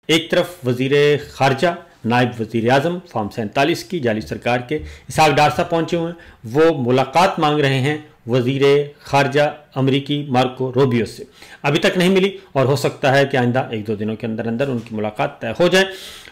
एक तरफ वजीर खारजा नायब वजीर आज़म फॉर्म 47 की जाली सरकार के इसहाक डार साहब पहुँचे हुए हैं। वो मुलाकात मांग रहे हैं वजीर खारजा अमरीकी मार्को रूबियो से। अभी तक नहीं मिली और हो सकता है कि आइंदा 1-2 दिनों के अंदर अंदर उनकी मुलाकात तय हो जाए।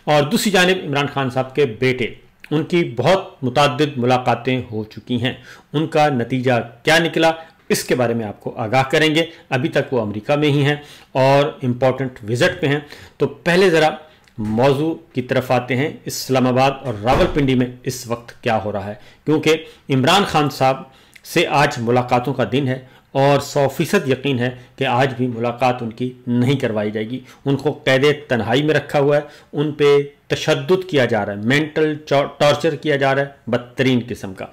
और दूसरी जानिब इमरान खान साहब के बेटे, उनकी बहुत मुतअद्दिद मुलाकातें हो चुकी हैं। उनका नतीजा क्या निकला, इसके बारे में आपको आगाह करेंगे। अभी तक वो अमेरिका में ही हैं और इम्पॉर्टेंट विजिट पे हैं। तो पहले ज़रा मौजू की तरफ आते हैं। इस्लामाबाद और रावलपिंडी में इस वक्त क्या हो रहा है, क्योंकि इमरान खान साहब से आज मुलाकातों का दिन है और 100% यकीन है कि आज भी मुलाकात उनकी नहीं करवाई जाएगी। उनको कैद तन्हाई में रखा हुआ है, उन पे तशद्दुद किया जा रहा है, मेंटल टॉर्चर किया जा रहा है बदतरीन किस्म का।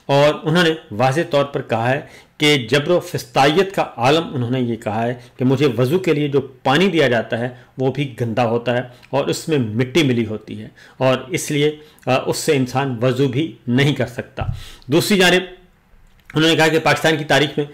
और उन्होंने वाज़े तौर पर कहा है कि जबर फिस्तायत का आलम, उन्होंने ये कहा है कि मुझे वज़ू के लिए जो पानी दिया जाता है वो भी गंदा होता है और उसमें मिट्टी मिली होती है और इसलिए उससे इंसान वज़ू भी नहीं कर सकता। दूसरी जानिब उन्होंने कहा कि पाकिस्तान की तारीख में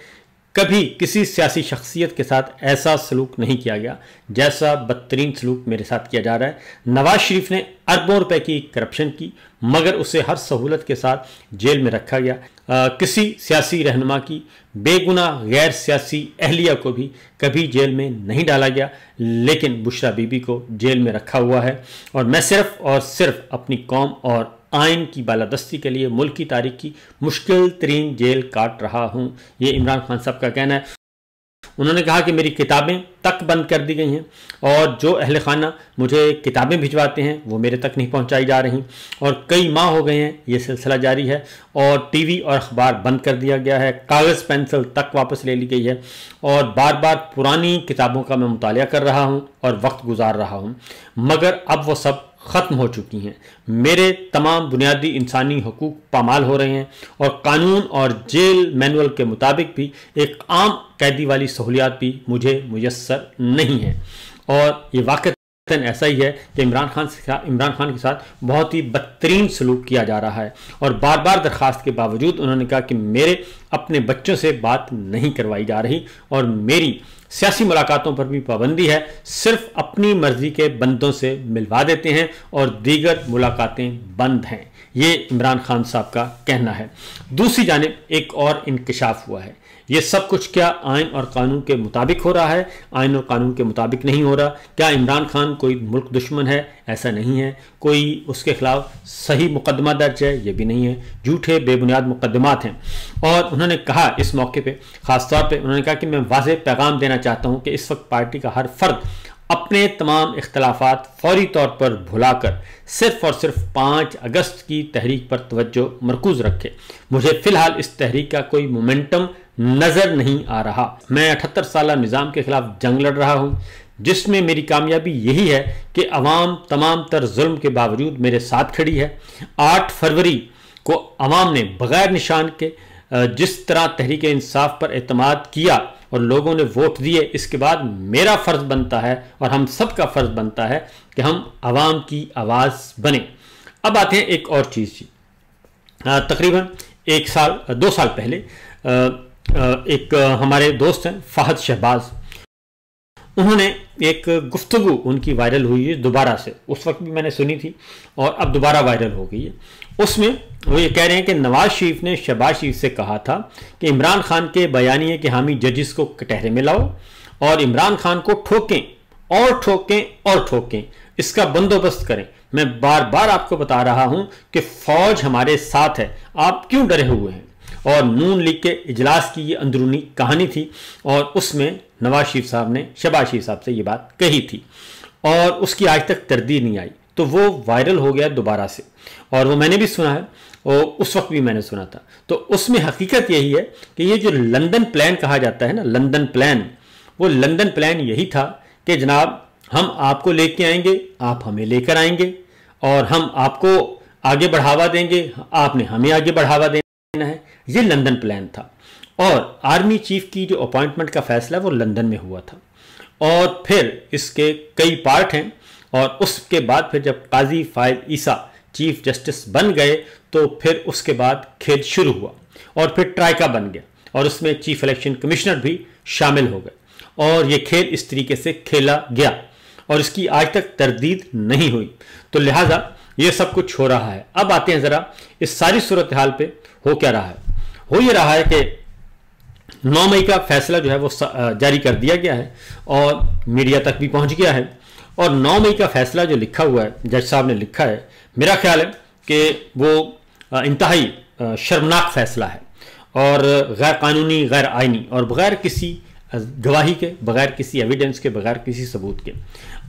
कभी किसी सियासी शख्सियत के साथ ऐसा सलूक नहीं किया गया जैसा बदतरीन सलूक मेरे साथ किया जा रहा है। नवाज शरीफ ने अरबों रुपए की करप्शन की, मगर उसे हर सहूलत के साथ जेल में रखा गया। किसी सियासी रहनुमा की बेगुनाह गैर सियासी अहलिया को भी कभी जेल में नहीं डाला गया, लेकिन बुशरा बीबी को जेल में रखा हुआ है। और मैं सिर्फ और सिर्फ अपनी कौम और आइन की बालादस्ती के लिए मुल्क की तारीख की मुश्किल तरीन जेल काट रहा हूँ, ये इमरान खान साहब का कहना है। उन्होंने कहा कि मेरी किताबें तक बंद कर दी गई हैं और जो अहल खाना मुझे किताबें भिजवाते हैं वो मेरे तक नहीं पहुंचाई जा रही और कई माह हो गए हैं ये सिलसिला जारी है। और टीवी और अखबार बंद कर दिया गया है, कागज़ पेंसिल तक वापस ले ली गई है और बार बार पुरानी किताबों का मैं मुतालिया कर रहा हूँ और वक्त गुजार रहा हूँ, मगर अब वो सब ख़त्म हो चुकी हैं। मेरे तमाम बुनियादी इंसानी हकूक़ पामाल हो रहे हैं और कानून और जेल मैनुअल के मुताबिक भी एक आम कैदी वाली सहूलियात भी मुझे मुयस्सर नहीं है। और ये वाक़ई ऐसा ही है कि इमरान खान के साथ बहुत ही बदतरीन सलूक किया जा रहा है और बार बार दरख्वास्त के बावजूद उन्होंने कहा कि मेरे अपने बच्चों से बात नहीं करवाई जा रही और मेरी सियासी मुलाकातों पर भी पाबंदी है, सिर्फ अपनी मर्जी के बंदों से मिलवा देते हैं और दीगर मुलाकातें बंद हैं। ये इमरान खान साहब का कहना है। दूसरी जानिब एक और इंकशाफ हुआ है। ये सब कुछ क्या आइन और कानून के मुताबिक हो रहा है? आइन और कानून के मुताबिक नहीं हो रहा। क्या इमरान खान कोई मुल्क दुश्मन है? ऐसा नहीं है। कोई उसके खिलाफ सही मुकदमा दर्ज है? ये भी नहीं है। झूठे बेबुनियाद मुकदमात हैं। और उन्होंने कहा इस मौके पे ख़ास तौर पे उन्होंने कहा कि मैं वाज़ेह पैगाम देना चाहता हूँ कि इस वक्त पार्टी का हर फर्द अपने तमाम इख्तलाफात फौरी तौर पर भुलाकर सिर्फ और सिर्फ 5 अगस्त की तहरीक पर तवज्जो मरकूज़ रखे। मुझे फ़िलहाल इस तहरीक का कोई मोमेंटम नज़र नहीं आ रहा। मैं 78 साला निज़ाम के खिलाफ जंग लड़ रहा हूँ, जिसमें मेरी कामयाबी यही है कि अवाम तमाम तर जुल्म के बावजूद मेरे साथ खड़ी है। 8 फरवरी को अवाम ने बग़ैर निशान के जिस तरह तहरीक इंसाफ पर एतमाद किया और लोगों ने वोट दिए, इसके बाद मेरा फ़र्ज़ बनता है और हम सब का फ़र्ज़ बनता है कि हम आवाम की आवाज़ बने। अब आते हैं एक और चीज़ जी। तकरीबन 2 साल पहले एक हमारे दोस्त हैं फ़हद शहबाज, उन्होंने एक गुफ्तगू उनकी वायरल हुई है दोबारा से, उस वक्त भी मैंने सुनी थी और अब दोबारा वायरल हो गई है। उसमें वो ये कह रहे हैं कि नवाज शरीफ ने शहबाज शरीफ से कहा था कि इमरान खान के बयानिए के हामी जजिस को कटहरे में लाओ और इमरान खान को ठोकें और ठोकें और ठोकें, इसका बंदोबस्त करें। मैं बार बार आपको बता रहा हूं कि फौज हमारे साथ है, आप क्यों डरे हुए हैं? और नून लीग के इजलास की ये अंदरूनी कहानी थी और उसमें नवाज शरीफ साहब ने शहबाज शरीफ साहब से ये बात कही थी और उसकी आज तक तरदीद नहीं आई, तो वो वायरल हो गया दोबारा से और वो मैंने भी सुना है और उस वक्त भी मैंने सुना था। तो उसमें हकीकत यही है कि ये जो लंदन प्लान कहा जाता है ना, लंदन प्लान, वो लंदन प्लान यही था कि जनाब हम आपको लेके आएंगे, आप हमें लेकर आएंगे और हम आपको आगे बढ़ावा देंगे, आपने हमें आगे बढ़ावा देना है। ये लंदन प्लान था और आर्मी चीफ की जो अपॉइंटमेंट का फैसला वो लंदन में हुआ था और फिर इसके कई पार्ट हैं और उसके बाद फिर जब काजी फाइज ईसा चीफ जस्टिस बन गए तो फिर उसके बाद खेल शुरू हुआ और फिर ट्राइका बन गया और उसमें चीफ इलेक्शन कमिश्नर भी शामिल हो गए और ये खेल इस तरीके से खेला गया। और इसकी आज तक तरदीद नहीं हुई। तो लिहाजा ये सब कुछ हो रहा है। अब आते हैं ज़रा इस सारी सूरत हाल पे हो क्या रहा है। हो ये रहा है कि 9 मई का फैसला जो है वो जारी कर दिया गया है और मीडिया तक भी पहुंच गया है। और 9 मई का फैसला जो लिखा हुआ है, जज साहब ने लिखा है, मेरा ख्याल है कि वो इंतहाई शर्मनाक फैसला है और गैर कानूनी, गैर आइनी और बगैर किसी गवाही के, बगैर किसी एविडेंस के, बगैर किसी सबूत के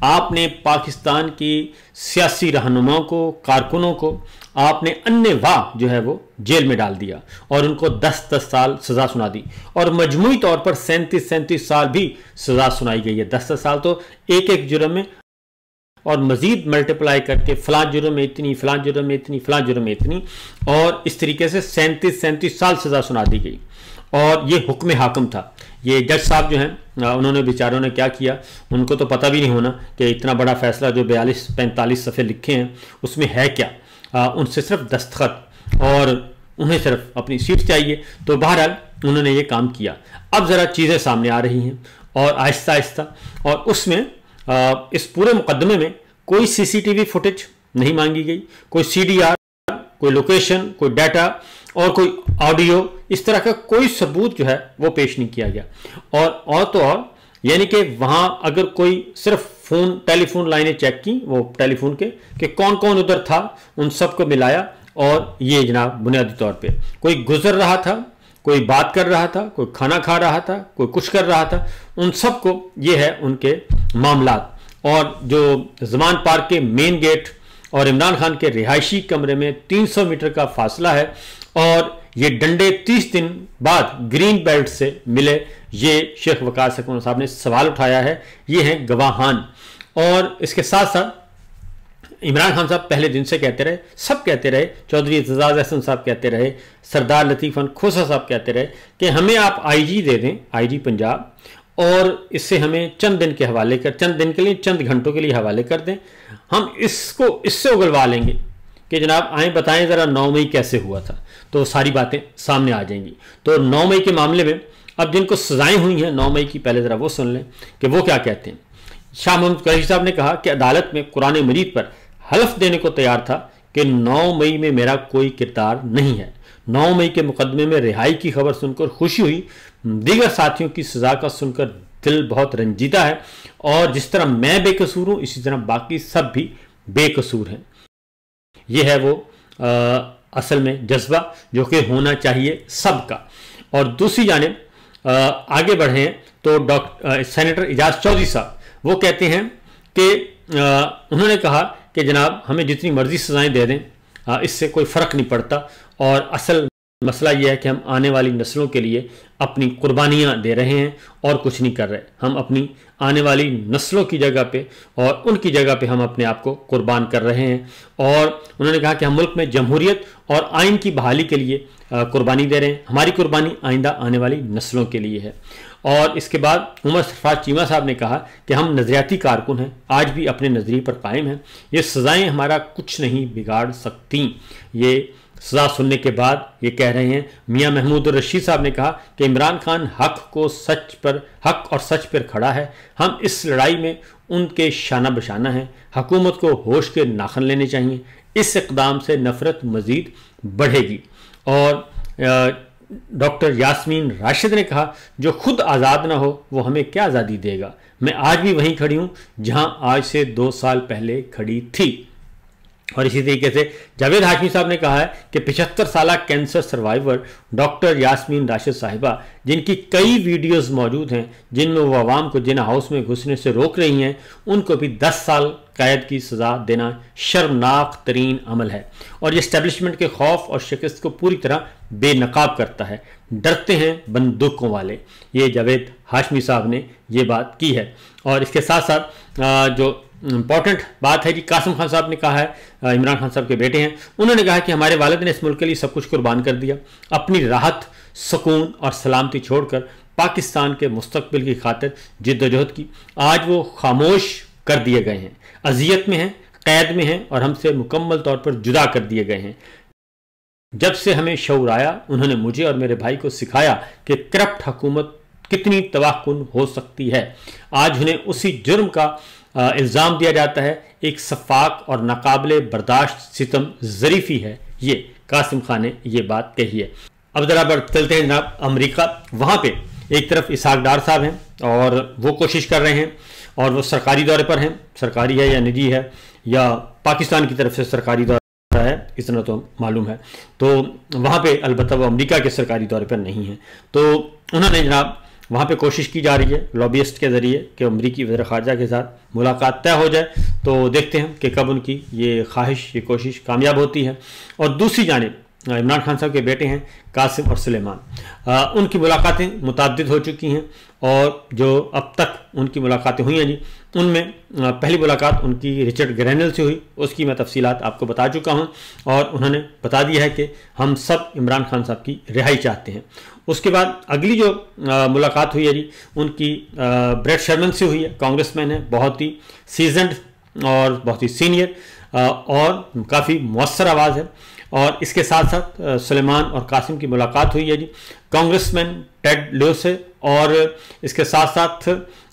आपने पाकिस्तान की सियासी रहनुमाओं को, कारकुनों को आपने अन्यवाह जो है वो जेल में डाल दिया और उनको 10-10 साल सज़ा सुना दी और मजमूई तौर पर 37 साल भी सज़ा सुनाई गई है। 10 साल तो एक एक जुर्म में और मजीद मल्टीप्लाई करके फलां जुर्म में इतनी, फलां जुर्म में इतनी, फलां जुर्म में इतनी, और इस तरीके से 37 साल सज़ा सुना दी गई। और ये हुक्म हाकम था। ये जज साहब जो हैं उन्होंने, बेचारों ने क्या किया, उनको तो पता भी नहीं होना कि इतना बड़ा फैसला जो 42-45 सफ़े लिखे हैं उसमें है क्या। उनसे सिर्फ दस्तखत और उन्हें सिर्फ अपनी सीट चाहिए। तो बहरहाल उन्होंने ये काम किया। अब ज़रा चीज़ें सामने आ रही हैं और आहिस्ता आहिस्ता, और उसमें इस पूरे मुकदमे में कोई सीसीटीवी फुटेज नहीं मांगी गई, कोई सीडीआर, कोई लोकेशन, कोई डाटा और कोई ऑडियो, इस तरह का कोई सबूत जो है वो पेश नहीं किया गया। और तो और यानी कि वहां अगर कोई सिर्फ फोन, टेलीफोन लाइनें चेक की, वो टेलीफोन के कि कौन कौन उधर था, उन सबको मिलाया और ये जनाब बुनियादी तौर पे कोई गुजर रहा था, कोई बात कर रहा था, कोई खाना खा रहा था, कोई कुछ कर रहा था, उन सबको ये है उनके मामलात। और जो ज़मान पार्क के मेन गेट और इमरान खान के रिहायशी कमरे में 300 मीटर का फासला है और ये डंडे 30 दिन बाद ग्रीन बेल्ट से मिले, ये शेख वकार सकून साहब ने सवाल उठाया है। ये हैं गवाहान। और इसके साथ साथ इमरान खान साहब पहले दिन से कहते रहे, सब कहते रहे, चौधरी एजाज अहसन साहब कहते रहे, सरदार लतीफ़ अली खोसा साहब कहते रहे कि हमें आप आईजी दे दें, आईजी पंजाब, और इससे हमें चंद दिन के हवाले कर, चंद दिन के लिए, चंद घंटों के लिए हवाले कर दें, हम इसको इससे उगलवा लेंगे कि जनाब आए बताएं ज़रा 9 मई कैसे हुआ था। तो सारी बातें सामने आ जाएंगी। तो 9 मई के मामले में अब जिनको सजाएं हुई हैं 9 मई की, पहले ज़रा वो सुन लें कि वो क्या कहते हैं। शाह मोहम्मद कुरैशी साहब ने कहा कि अदालत में कुरान मजीद पर हलफ देने को तैयार था कि 9 मई में मेरा कोई किरदार नहीं है। 9 मई के मुकदमे में रिहाई की खबर सुनकर खुशी हुई, दीगर साथियों की सज़ा का सुनकर दिल बहुत रंजीदा है और जिस तरह मैं बेकसूर हूँ इसी तरह बाकी सब भी बेकसूर हैं। ये है वो असल में जज्बा जो कि होना चाहिए सबका। और दूसरी जानिब आगे बढ़े हैं तो सेनेटर एजाज चौधरी साहब वो कहते हैं कि उन्होंने कहा कि जनाब हमें जितनी मर्जी सजाएं दे दें, इससे कोई फ़र्क नहीं पड़ता और असल मसला यह है कि हम आने वाली नस्लों के लिए अपनी कुर्बानियाँ दे रहे हैं और कुछ नहीं कर रहे। हम अपनी आने वाली नस्लों की जगह पे और उनकी जगह पे हम अपने आप को कुर्बान कर रहे हैं। और उन्होंने कहा कि हम मुल्क में जमहूरियत और आइन की बहाली के लिए कुर्बानी दे रहे हैं। हमारी कुर्बानी आइंदा आने वाली नस्लों के लिए है। और इसके बाद उमर सरफराज चीमा साहब ने कहा कि हम नज़रियाती कारकुन हैं, आज भी अपने नज़रिए पर कायम हैं, ये सज़ाएँ हमारा कुछ नहीं बिगाड़ सकती। ये सज़ा सुनने के बाद ये कह रहे हैं। मियां महमूद रशीद साहब ने कहा कि इमरान खान हक और सच पर खड़ा है, हम इस लड़ाई में उनके शाना बशाना हैं, हुकूमत को होश के नाखन लेने चाहिए, इस इक़दाम से नफ़रत मज़ीद बढ़ेगी। और डॉक्टर यास्मीन राशिद ने कहा जो खुद आज़ाद ना हो वो हमें क्या आज़ादी देगा, मैं आज भी वहीं खड़ी हूँ जहाँ आज से 2 साल पहले खड़ी थी। और इसी तरीके से जावेद हाशमी साहब ने कहा है कि 75 साल cancer survivor doctor Yasmin Rashid Sahiba, जिनकी कई वीडियोस मौजूद हैं जिनमें वो आवाम को जिन हाउस में घुसने से रोक रही हैं, उनको भी 10 साल कैद की सज़ा देना शर्मनाक तरीन अमल है और ये इस्टेब्लिशमेंट के खौफ और शिकस्त को पूरी तरह बेनकाब करता है। डरते हैं बंदूकों वाले। ये जावेद हाशमी साहब ने ये बात की है। और इसके साथ साथ जो इम्पॉर्टेंट बात है जी, कासिम खान साहब ने कहा है, इमरान खान साहब के बेटे हैं, उन्होंने कहा कि हमारे वालिद ने इस मुल्क के लिए सब कुछ कुर्बान कर दिया, अपनी राहत, सुकून और सलामती छोड़कर पाकिस्तान के मुस्तकबिल की खातिर जिद्दोजहद की। आज वो खामोश कर दिए गए हैं, अजियत में हैं, कैद में हैं और हमसे मुकम्मल तौर पर जुदा कर दिए गए हैं। जब से हमें शऊर आया उन्होंने मुझे और मेरे भाई को सिखाया कि करप्ट हुकूमत कितनी तबाहकुन हो सकती है। आज उन्हें उसी जुर्म का इल्ज़ाम दिया जाता है एक शफाक और नाकाबिले बर्दाश्त सितम ज़रीफ़ी है। ये कासिम खान ने ये बात कही है। अब ज़रा चलते हैं जनाब अमेरिका। वहाँ पे एक तरफ इसहाक डार साहब हैं और वो कोशिश कर रहे हैं और वो सरकारी दौरे पर हैं, सरकारी है या निजी है या पाकिस्तान की तरफ से सरकारी दौरा है इतना तो मालूम है। तो वहाँ पे अलबत्ता वो अमेरिका के सरकारी दौरे पर नहीं है। तो उन्होंने जनाब वहाँ पे कोशिश की जा रही है लॉबियस्ट के ज़रिए कि अमरीकी वज़ीर ख़ारजा के साथ मुलाकात तय हो जाए। तो देखते हैं कि कब उनकी ये ख्वाहिश, ये कोशिश कामयाब होती है। और दूसरी जानिब इमरान खान साहब के बेटे हैं कासिम और सुलेमान, उनकी मुलाकातें मुतअद्दिद हो चुकी हैं और जो अब तक उनकी मुलाकातें हुई हैं जी, उनमें पहली मुलाकात उनकी रिचर्ड ग्रैनल से हुई, उसकी मैं तफसीलात आपको बता चुका हूं और उन्होंने बता दिया है कि हम सब इमरान खान साहब की रिहाई चाहते हैं। उसके बाद अगली जो मुलाकात हुई है जी, उनकी ब्रेट शर्मन से हुई है। कांग्रेसमैन है, बहुत ही सीजनड और बहुत ही सीनियर और काफ़ी मौसर आवाज़ है। और इसके साथ साथ सुलेमान और कासिम की मुलाकात हुई है जी कांग्रेसमैन टेड लियो से, और इसके साथ साथ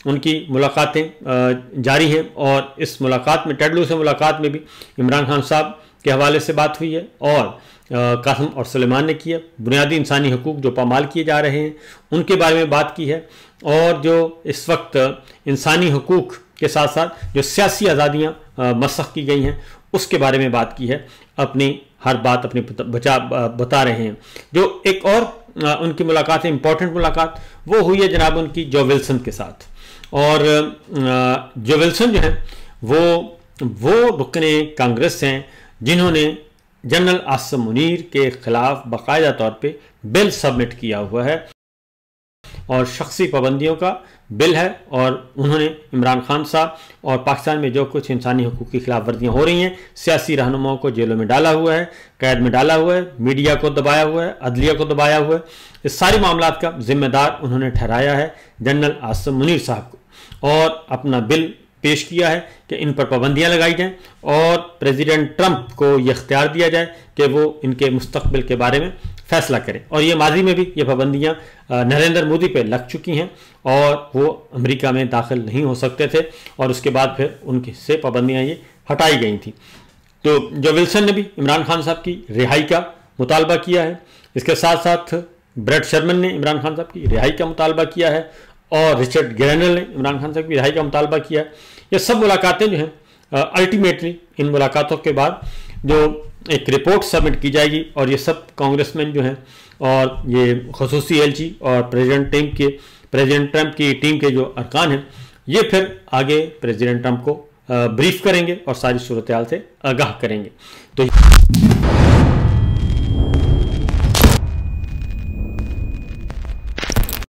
उनकी मुलाकातें जारी हैं। और इस मुलाकात में, टेड लियो से मुलाकात में भी इमरान खान साहब के हवाले से बात हुई है और कासिम और सुलेमान ने की है। बुनियादी इंसानी हकूक़ जो पामाल किए जा रहे हैं उनके बारे में बात की है और जो इस वक्त इंसानी हकूक़ के साथ साथ जो सियासी आज़ादियाँ मसख़ की गई हैं उसके बारे में बात की है। अपनी हर बात अपनी बता रहे हैं। जो एक और उनकी मुलाकात है, इम्पॉर्टेंट मुलाकात, वो हुई है जनाब उनकी जो विल्सन के साथ। और जो विल्सन जो है वो रुकने कांग्रेस हैं जिन्होंने जनरल आसिम मुनीर के खिलाफ बाकायदा तौर पे बिल सबमिट किया हुआ है और शख्सी पाबंदियों का बिल है। और उन्होंने इमरान खान साहब और पाकिस्तान में जो कुछ इंसानी हकूक़ की खिलाफ वर्जियाँ हो रही हैं, सियासी रहनुमाओं को जेलों में डाला हुआ है, कैद में डाला हुआ है, मीडिया को दबाया हुआ है, अदलिया को दबाया हुआ है, इस सारी मामलात का जिम्मेदार उन्होंने ठहराया है जनरल आसिम मुनीर साहब को और अपना बिल पेश किया है कि इन पर पाबंदियाँ लगाई जाएँ और प्रेसिडेंट ट्रंप को ये इख्तियार दिया जाए कि वो इनके मुस्तकबिल के बारे में फैसला करें। और ये माजी में भी ये पाबंदियाँ नरेंद्र मोदी पे लग चुकी हैं और वो अमेरिका में दाखिल नहीं हो सकते थे और उसके बाद फिर उनकी से पाबंदियाँ ये हटाई गई थी। तो जो विल्सन ने भी इमरान खान साहब की रिहाई का मुतालबा किया है। इसके साथ साथ ब्रेट शर्मन ने इमरान खान साहब की रिहाई का मुतालबा किया है और रिचर्ड ग्रैनल ने इमरान खान साहब की रिहाई का मुतालबा किया है। ये सब मुलाकातें जो हैं अल्टीमेटली इन मुलाकातों के बाद जो एक रिपोर्ट सबमिट की जाएगी और ये सब कांग्रेसमैन जो हैं और ये खसूसी एलची और प्रेसिडेंट ट्रंप की टीम के जो अरकान हैं, ये फिर आगे प्रेसिडेंट ट्रंप को ब्रीफ करेंगे और सारी सूरत हाल से आगाह करेंगे। तो